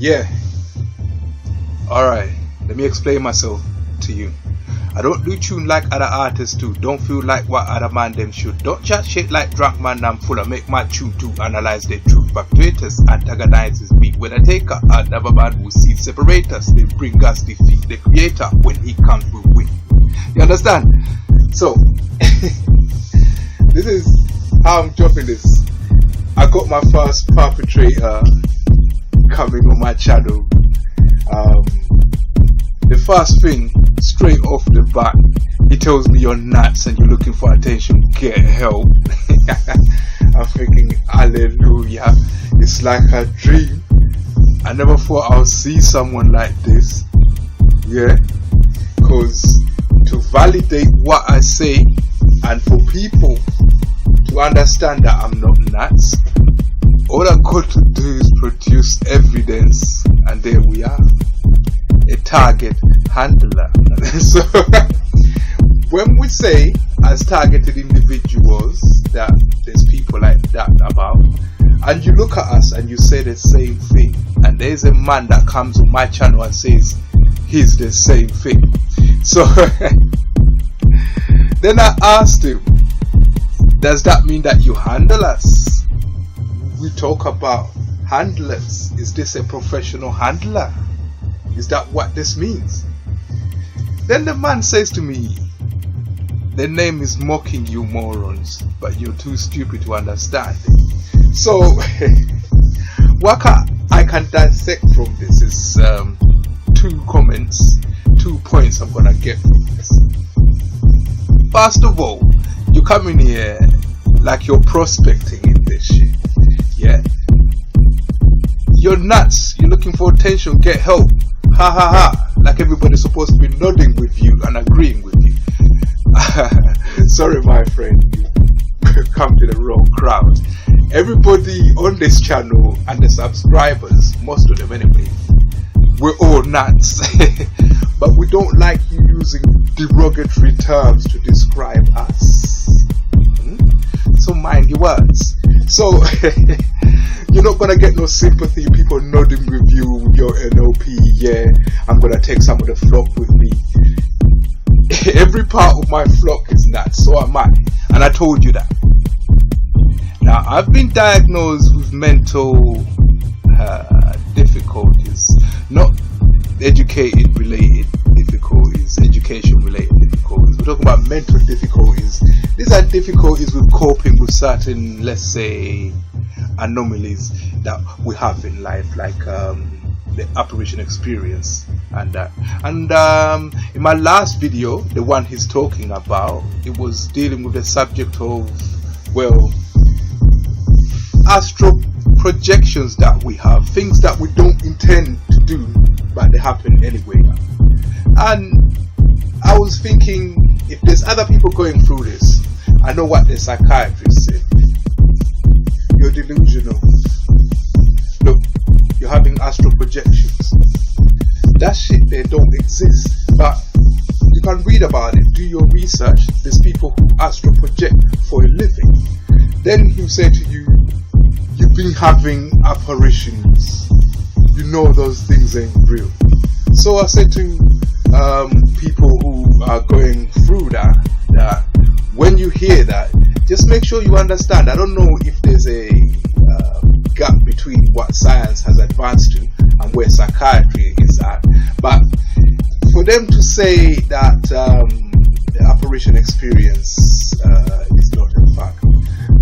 Yeah. Alright, let me explain myself to you. I don't do tune like other artists do. Don't feel like what other man them should. Don't chat shit like drunk man I'm full of. Make my tune to analyze their truth. Perpetrators antagonizes me with a taker. Another man who sees separate us. They bring us defeat the creator when he comes with win. You understand? So this is how I'm dropping this. I got my first perpetrator coming on my channel. The first thing, straight off the bat, he tells me you're nuts and you're looking for attention, get help. I'm thinking, hallelujah, it's like a dream. I never thought I would see someone like this. Yeah, because to validate what I say and for people to understand that I'm not nuts, all I got to do is produce evidence, and there we are. A target handler. So when we say as targeted individuals that there's people like that about, and you look at us and you say the same thing, and there's a man that comes on my channel and says he's the same thing. So then I asked him, does that mean that you handle us? We talk about handlers. Is this a professional handler? Is that what this means? Then the man says to me, the name is mocking you morons, but you're too stupid to understand. So what I can dissect from this is 2 comments, 2 points I'm gonna get from this. First of all, you come in here like you're prospecting in this shit. Yeah, you're nuts, you're looking for attention, get help. Ha ha ha, like everybody's supposed to be nodding with you and agreeing with you. Sorry my friend, you come to the wrong crowd. Everybody on this channel and the subscribers, most of them anyway, we're all nuts. But we don't like you using derogatory terms to describe us. So mind your words. So you're not gonna get no sympathy, people nodding with you with your NLP. Yeah, I'm gonna take some of the flock with me. Every part of my flock is nuts, so am I, and I told you that. Now I've been diagnosed with mental difficulties, not education related difficulties. We're talking about mental difficulties. These are difficulties with coping with certain, let's say, anomalies that we have in life, like the apparition experience and that. And in my last video, the one he's talking about, it was dealing with the subject of, well, astral projections that we have, things that we don't intend to do, but they happen anyway. And I was thinking, if there's other people going through this, I know what the psychiatrist said. You're delusional. Look, you're having astral projections. That shit there don't exist. But you can read about it, do your research. There's people who astral project for a living. Then he'll say to you, you've been having apparitions. You know those things ain't real. So I said to people who are going through that when you hear that, just make sure you understand. I don't know if there's a gap between what science has advanced to and where psychiatry is at, but for them to say that the apparition experience is not a fact,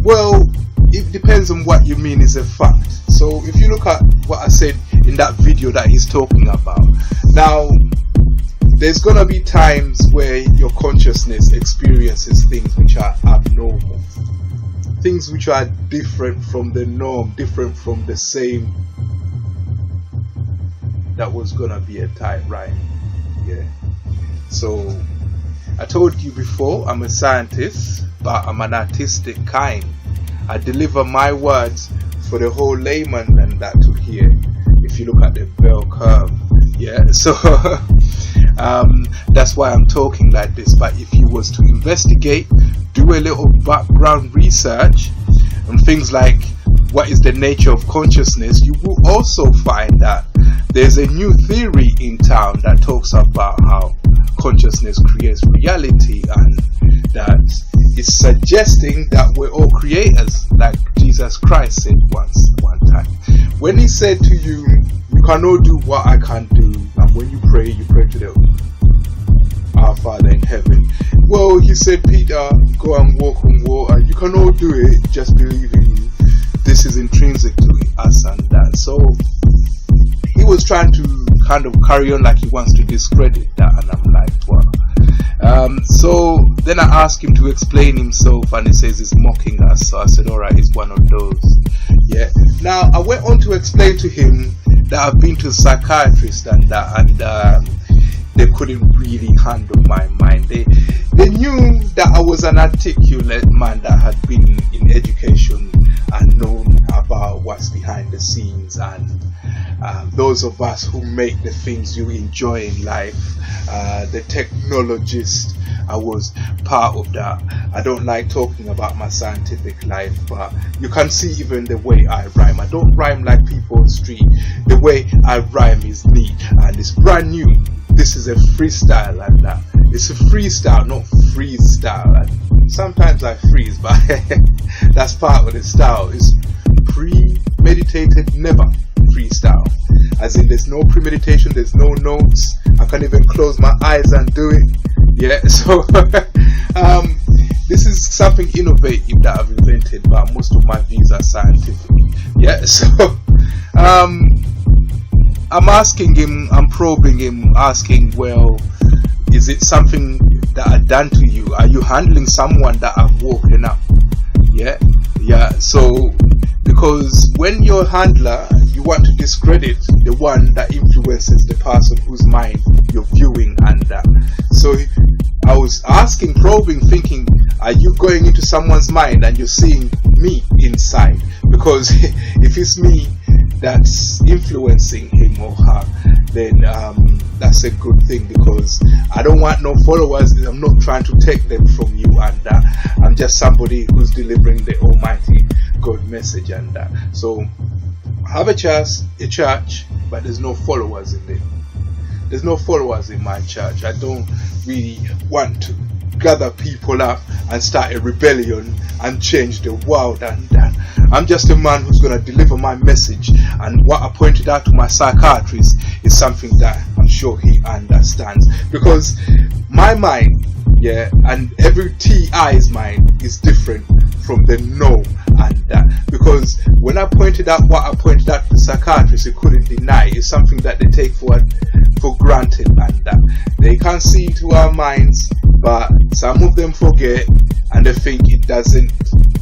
well, it depends on what you mean is a fact. So if you look at what I said in that video that he's talking about, now there's gonna be times where your consciousness experiences things which are abnormal, things which are different from the norm, different from the same. That was gonna be a tight ride. Yeah. So I told you before, I'm a scientist, but I'm an artistic kind. I deliver my words for the whole layman and that to hear, if you look at the bell curve. Yeah, so that's why I'm talking like this. But if you was to investigate, do a little background research and things like what is the nature of consciousness, you will also find that there's a new theory in town that talks about how consciousness creates reality, and that is suggesting that we're all creators, like Jesus Christ said one time. When he said to you, you cannot do what I can do, and when you pray to the our Father in heaven. Well, he said, Peter, go and walk on water. You cannot do it, just believe in me. This is intrinsic to us and that. So he was trying to kind of carry on like he wants to discredit that, and I'm like, wow. So then I asked him to explain himself, and he says he's mocking us. So I said, alright, he's one of those. Yeah. Now I went on to explain to him that I've been to psychiatrists and that, and they couldn't really handle my mind. They knew that I was an articulate man that had been in education and known about what's behind the scenes, and those of us who make the things you enjoy in life, the technologist, I was part of that. I don't like talking about my scientific life, but you can see even the way I rhyme. I don't rhyme like people on the street. The way I rhyme is neat, and it's brand new. This is a freestyle, and that it's a freestyle, not freestyle. And sometimes I freeze, but that's part of the style. It's premeditated, never freestyle. As in, there's no premeditation, there's no notes. I can't even close my eyes and do it. Yeah, so this is something innovative that I've invented, but most of my views are scientific. Yeah, so I'm asking him, I'm probing him, asking, well, is it something that I've done to you? Are you handling someone that I've woken up? Yeah. So because when you're a handler, you want to discredit the one that influences the person whose mind you're viewing, and that. So I was asking, probing, thinking, are you going into someone's mind and you're seeing me inside? Because if it's me that's influencing him or her, then that's a good thing, because I don't want no followers. I'm not trying to take them from you, and I'm just somebody who's delivering the Almighty God message, and that. So I have a church, but there's no followers in it. There's no followers in my church. I don't really want to gather people up and start a rebellion and change the world, and that. I'm just a man who's going to deliver my message, and what I pointed out to my psychiatrist is something that I'm sure he understands, because my mind, yeah, and every TI's mind is different from the no and that, because when I pointed out what I pointed out to the psychiatrist, he couldn't deny. It's something that they take for granted, and that they can't see into our minds, but some of them forget and they think it doesn't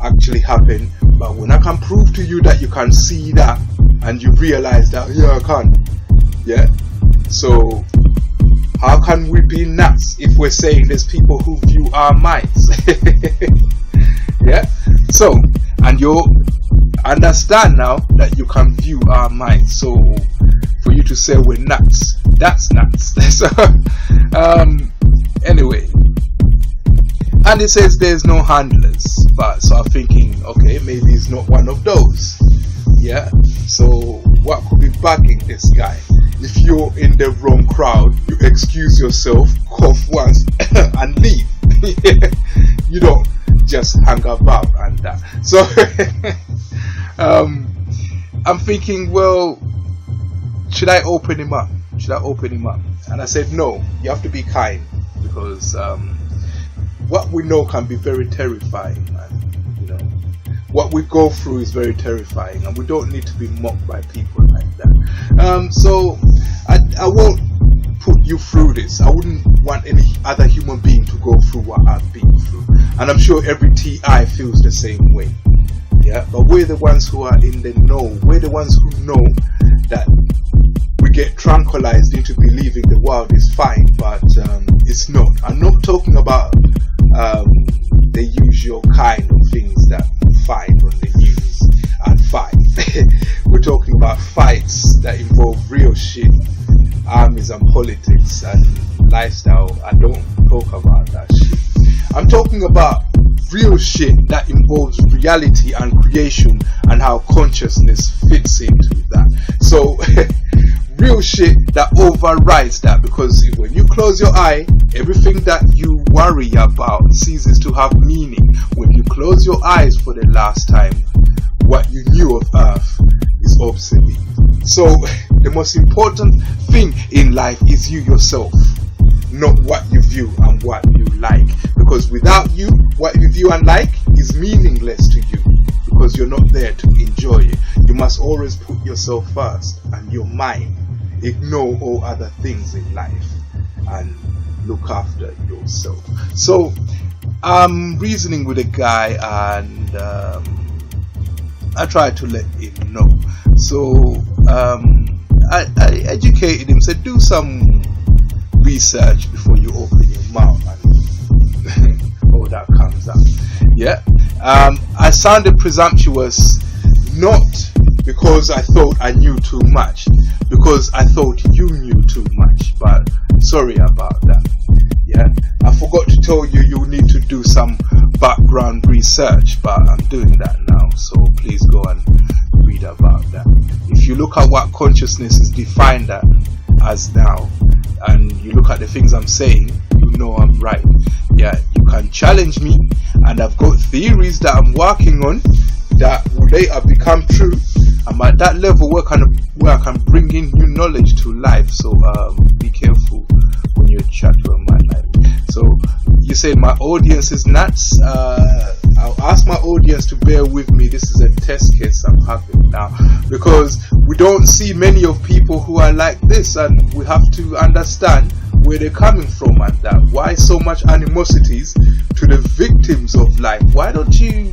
actually happen. But when I can prove to you that you can see that, and you realize that, yeah, I can, yeah, so how can we be nuts if we're saying there's people who view our minds? Yeah, so, and you understand now that you can view our minds. So for you to say we're nuts, that's nuts. So anyway, and it says there's no handlers, but so I'm thinking, okay, maybe he's not one of those. Yeah, so what could be bugging this guy? If you're in the wrong crowd, you excuse yourself, cough once and leave. You don't just hang about and that. So I'm thinking, well, should I open him up? And I said, no, you have to be kind, because what we know can be very terrifying, man. You know, what we go through is very terrifying, and we don't need to be mocked by people like that. So I won't put you through this. I wouldn't want any other human being to go through what I've been through, and I'm sure every TI feels the same way. Yeah, but we're the ones who are in the know. We're the ones who know that we get tranquilized into believing the world is fine, but it's not. I'm not talking about the usual kind of things that we find on the news and fight. We're talking about fights that involve real shit, armies and politics and lifestyle. I don't talk about that shit. I'm talking about real shit that involves reality and creation and how consciousness fits into that. So real bullshit that overrides that, because when you close your eye, everything that you worry about ceases to have meaning. When you close your eyes for the last time, what you knew of earth is obsolete. So the most important thing in life is you yourself, not what you view and what you like, because without you, what you view and like is meaningless to you, because you're not there to enjoy it. You must always put yourself first and your mind. Ignore all other things in life and look after yourself. So I'm reasoning with a guy, and I tried to let him know. So I educated him, said do some research before you open your mouth and all that comes up. Yeah. I sounded presumptuous, not because I thought I knew too much, because I thought you knew too much, but sorry about that. Yeah, I forgot to tell you you need to do some background research, but I'm doing that now, so please go and read about that. If you look at what consciousness is defined as now, and you look at the things I'm saying, you know I'm right. Yeah, you can challenge me, and I've got theories that I'm working on that will later become true. I'm at that level where I can bring in new knowledge to life. So be careful when you chat to a man like me. So you said my audience is nuts. I'll ask my audience to bear with me. This is a test case I'm having now, because we don't see many of people who are like this, and we have to understand where they're coming from and that. Why so much animosities to the victims of life? Why don't you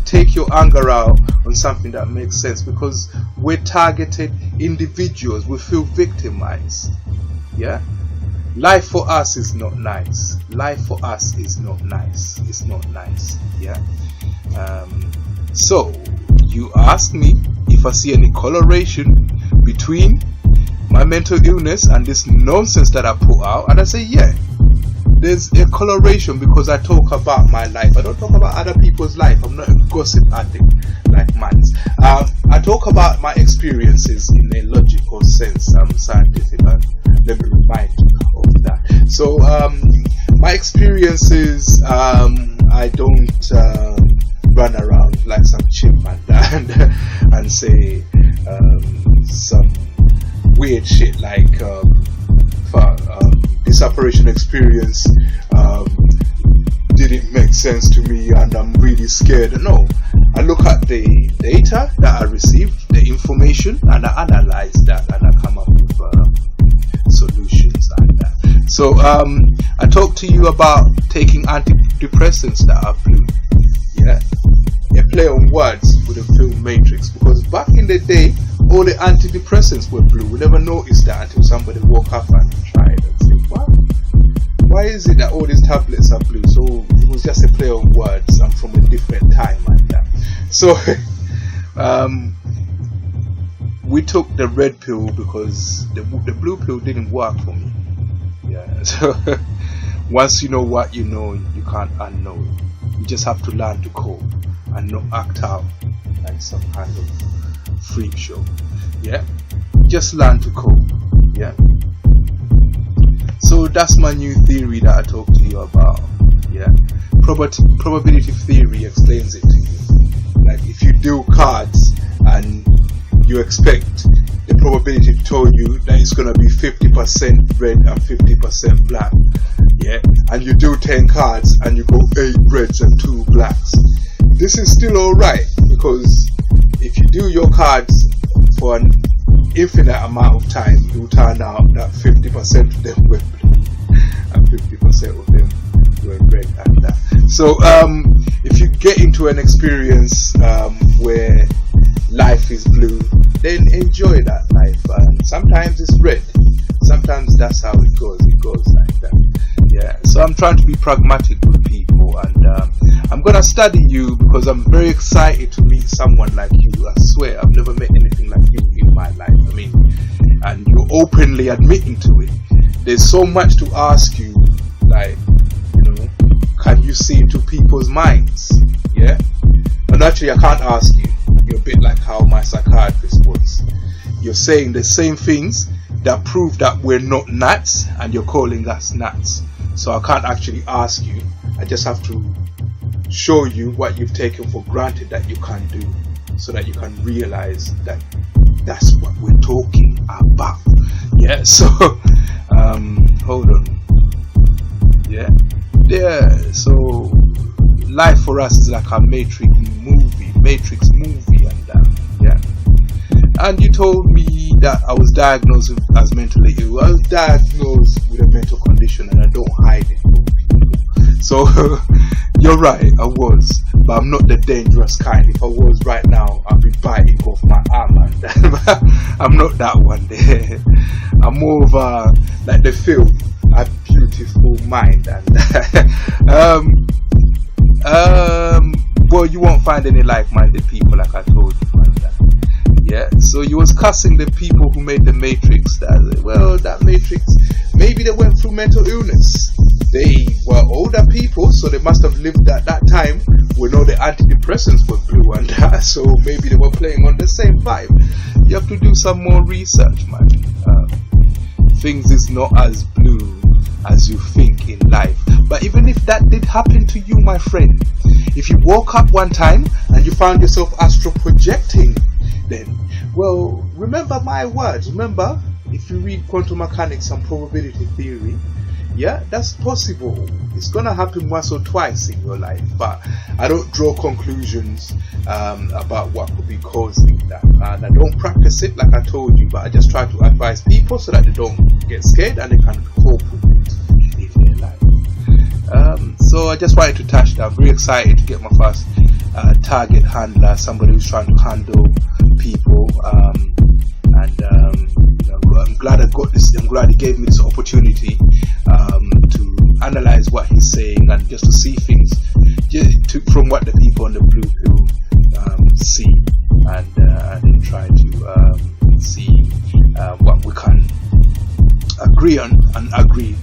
take your anger out on something that makes sense? Because we're targeted individuals. We feel victimized. Yeah. Life for us is not nice. Life for us is not nice. It's not nice. Yeah. So you ask me if I see any correlation between my mental illness and this nonsense that I put out, and I say yeah, there's a correlation, because I talk about my life. I don't talk about other people's life. I'm not a gossip addict like Mans. I talk about my experiences in a logical sense. I'm scientific, and let me remind you of that. So my experiences, I don't run around like some chimp and say some weird shit like this operation experience didn't make sense to me and I'm really scared. No, I look at the data that I received, the information, and I analyze that, and I come up with solutions like that. So I talked to you about taking antidepressants that are blue. Yeah, a play on words with the film Matrix, because back in the day all the antidepressants were blue. We never noticed that until somebody woke up and tried and said, what? Why is it that all these tablets are blue? So it was just a play on words and from a different time like that. So we took the red pill because the blue pill didn't work for me. Yeah. So once you know what you know, you can't unknow it. You just have to learn to cope and not act out like some kind of freak show. Yeah, just learn to cope. Yeah. So that's my new theory that I talked to you about. Yeah, probability theory explains it to you. Like if you deal cards and you expect the probability to tell you that it's gonna be 50% red and 50% black. Yeah, and you do 10 cards and you go 8 reds and 2 blacks. This is still alright, because if you do your cards for an infinite amount of time, it will turn out that 50% of them were blue and 50% of them were red and that. So if you get into an experience where life is blue, then enjoy that life. And sometimes it's red. Sometimes that's how it goes. It goes like that. Yeah. So I'm trying to be pragmatic with people, and I'm gonna study you because I'm very excited to meet someone like you. I swear, I've never met anything like you in my life. I mean, and you're openly admitting to it. There's so much to ask you, like, you know, can you see into people's minds? Yeah. And actually, I can't ask you. You're a bit like how my psychiatrist was. You're saying the same things that prove that we're not nuts, and you're calling us nuts. So I can't actually ask you. I just have to show you what you've taken for granted that you can do, so that you can realize that that's what we're talking about. Yeah, so hold on. Yeah, so life for us is like a Matrix movie, and yeah. And you told me that I was diagnosed as mentally ill. I was diagnosed with a mental condition, and I don't hide it from people. So you're right, I was, but I'm not the dangerous kind. If I was right now, I'd be biting off my arm, and I'm not that one there. I'm more of a, like the film, A Beautiful Mind, and well, you won't find any like-minded people, like I told you, man. Yeah, so you was cussing the people who made the Matrix. That Matrix, maybe they went through mental illness. They were older people, so they must have lived at that time when all the antidepressants were blue, and so maybe they were playing on the same vibe. You have to do some more research, man. Things is not as blue as you think in life. But even if that did happen to you, my friend, if you woke up one time and you found yourself astral projecting, then, well, remember my words. Remember, if you read quantum mechanics and probability theory, yeah, that's possible. It's gonna happen once or twice in your life, but I don't draw conclusions about what could be causing that, and I don't practice it like I told you, but I just try to advise people so that they don't get scared and they can cope with it in their life. So I just wanted to touch that. I'm very excited to get my first target handler, somebody who's trying to handle people, I'm glad I got this. I'm glad he gave me this opportunity to analyze what he's saying, and just to see things from what the people on the blue pill see, and then try to see what we can agree on and agree